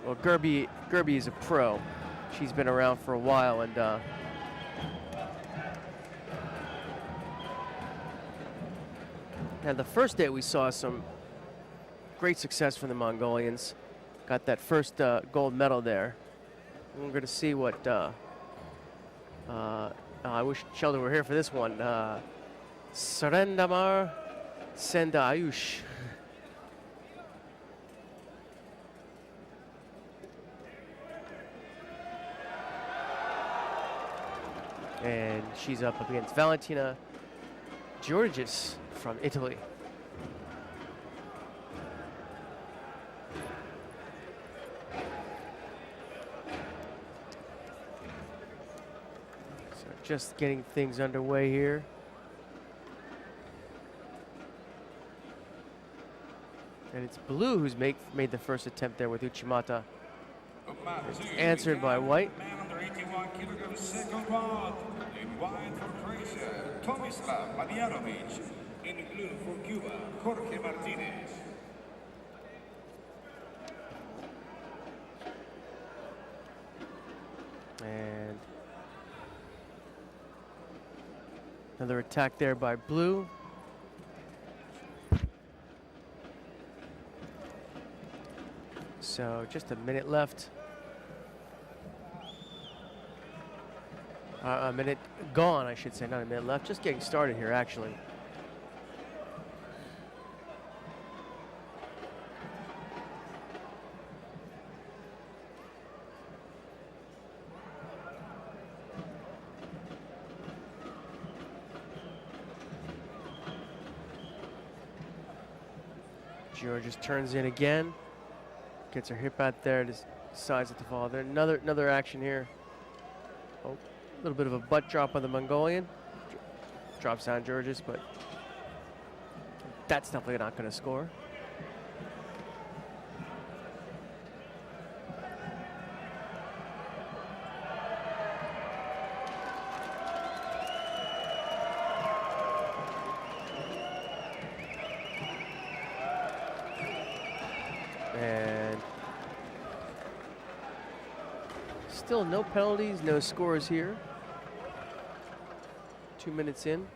Well, Gerby is a pro. She's been around for a while, and now the first day we saw some great success from the Mongolians. Got that first gold medal there. We're going to see what. I wish Sheldon were here for this one. Tsend Ayush. And she's up against Valentina Giorgis from Italy. So just getting things underway here. And it's blue who's made the first attempt there with Uchimata. It's answered by white. In white for Croatia, Tomislav Madjanovic. In blue for Cuba, Jorge Martinez. And another attack there by blue. So just a minute left. A minute gone, I should say, not a minute left. Just getting started here, actually. Giorgis turns in again. Gets her hip out there, decides to fall there. Another action here. Oh, a little bit of a butt drop on the Mongolian. Drops down Giorgis, but that's definitely not going to score. And still no penalties, no scores here. 2 minutes in.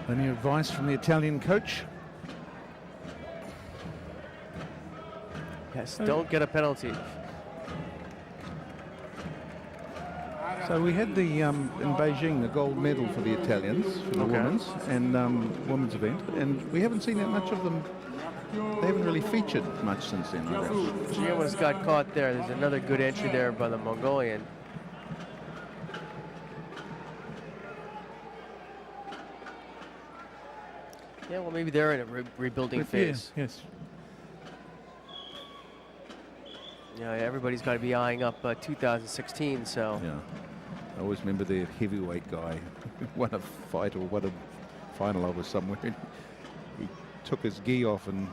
Any advice from the Italian coach? Yes, don't get a penalty. So we had the in Beijing the gold medal for the Italians for the women's and women's event, and we haven't seen that much of them. They haven't really featured much since then. She almost got caught there. There's another good entry there by the Mongolian. Yeah, well, maybe they're in a rebuilding phase. Yes. Yeah, everybody's got to be eyeing up 2016. So. Yeah. I always remember the heavyweight guy won a fight or won a final over somewhere. He took his gi off and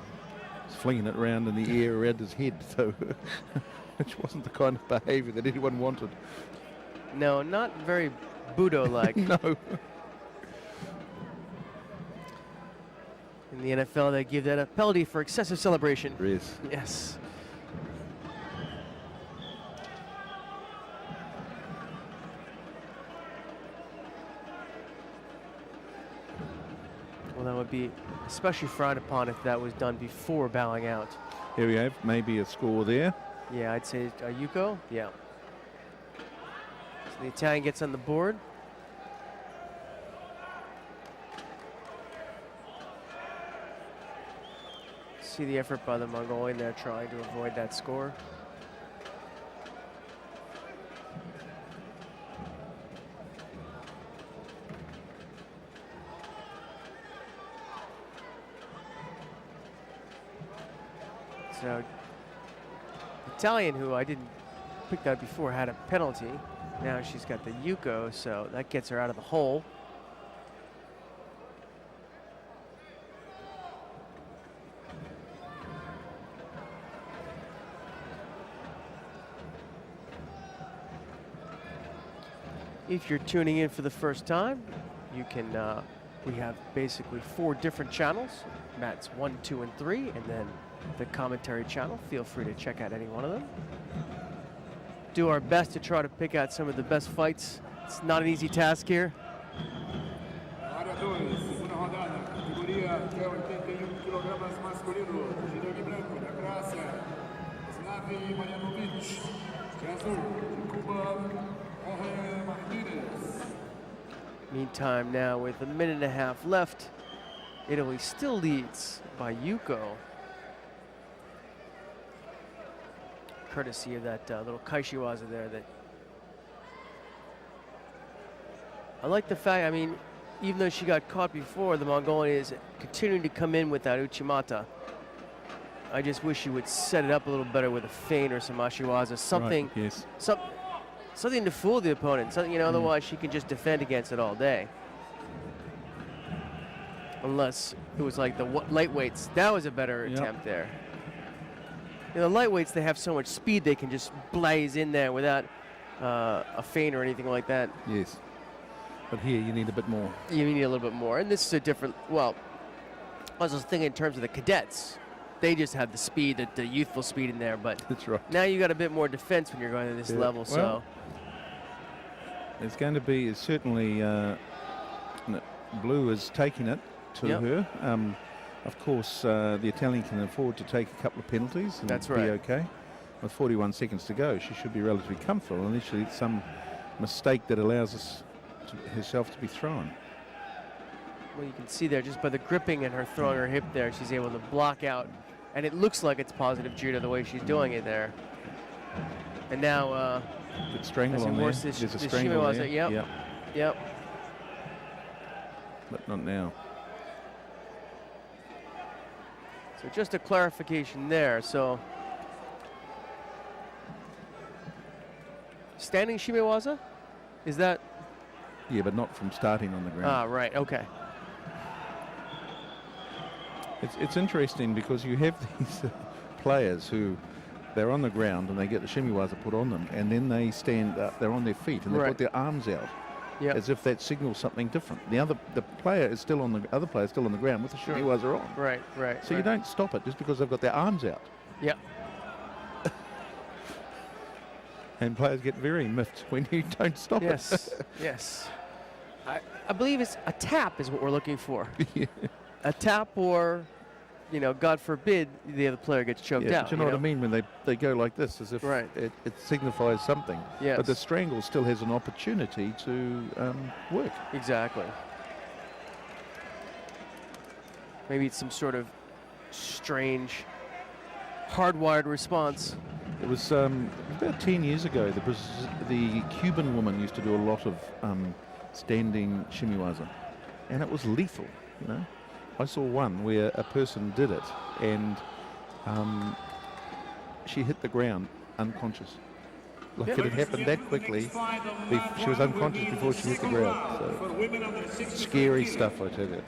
was flinging it around in the air around his head, so which wasn't the kind of behavior that anyone wanted. No, not very Budo-like. No. In the NFL, they give that a penalty for excessive celebration. Yes. Yes. Well, that would be especially frowned upon if that was done before bowing out. Here we have maybe a score there. Yeah, I'd say Yuko. Yeah. So the Italian gets on the board. See the effort by the Mongolian there trying to avoid that score. So, Italian, who I didn't pick that before, had a penalty. Now she's got the Yuko, so that gets her out of the hole. If you're tuning in for the first time, you can, we have basically 4 different channels. Matt's 1, 2, and 3, and then the commentary channel. Feel free to check out any one of them. Do our best to try to pick out some of the best fights. It's not an easy task here. Meantime, now with 1.5 minutes left, Italy still leads by Yuko, courtesy of that little kaishiwaza there. That I like the fact, I mean, even though she got caught before, the Mongolian is continuing to come in with that uchimata. I just wish she would set it up a little better with a feint or some ashiwaza, something, right, yes. Something to fool the opponent. Something, you know, otherwise she can just defend against it all day. Unless it was like the lightweights, that was a better attempt there. You know, the lightweights, they have so much speed they can just blaze in there without a feint or anything like that. Yes, but here you need a bit more. You need a little bit more, and this is a different. Well, I was just thinking in terms of the cadets. They just have the speed, the youthful speed in there, but that's right. Now you got a bit more defense when you're going to this level. Well, so it's going to be certainly Blue is taking it to her. Of course, the Italian can afford to take a couple of penalties and that's be right. okay. With 41 seconds to go, she should be relatively comfortable. Initially, it's some mistake that allows herself to be thrown. Well, you can see there just by the gripping and her throwing her hip there, she's able to block out. And it looks like it's positive judo the way she's doing it there. And now, good strangle on there. There's a strangle there. Yep. But not now. So just a clarification there. So standing shimewaza, is that? Yeah, but not from starting on the ground. Ah, right. Okay. It's interesting because you have these players who they're on the ground and they get the shimewaza put on them, and then they stand up, they're on their feet and they put their arms out as if that signals something different. The other player is still on the ground with the shimewaza on. Right. So you don't stop it just because they've got their arms out. Yeah. And players get very miffed when you don't stop it. Yes. I believe it's a tap is what we're looking for. Yeah. A tap, or, you know, God forbid, the other player gets choked out. Do you know what I mean when they go like this, as if it signifies something. Yes. But the strangle still has an opportunity to work. Exactly. Maybe it's some sort of strange, hardwired response. It was about 10 years ago. The Cuban woman used to do a lot of standing shimewaza, and it was lethal. You know, I saw one where a person did it, and she hit the ground unconscious. Like it had happened that quickly. She was unconscious before she hit the ground. So scary stuff, I tell you.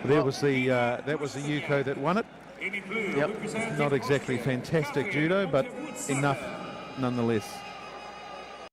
That was the Yuko that won it. Yep. Not exactly fantastic judo, but enough nonetheless.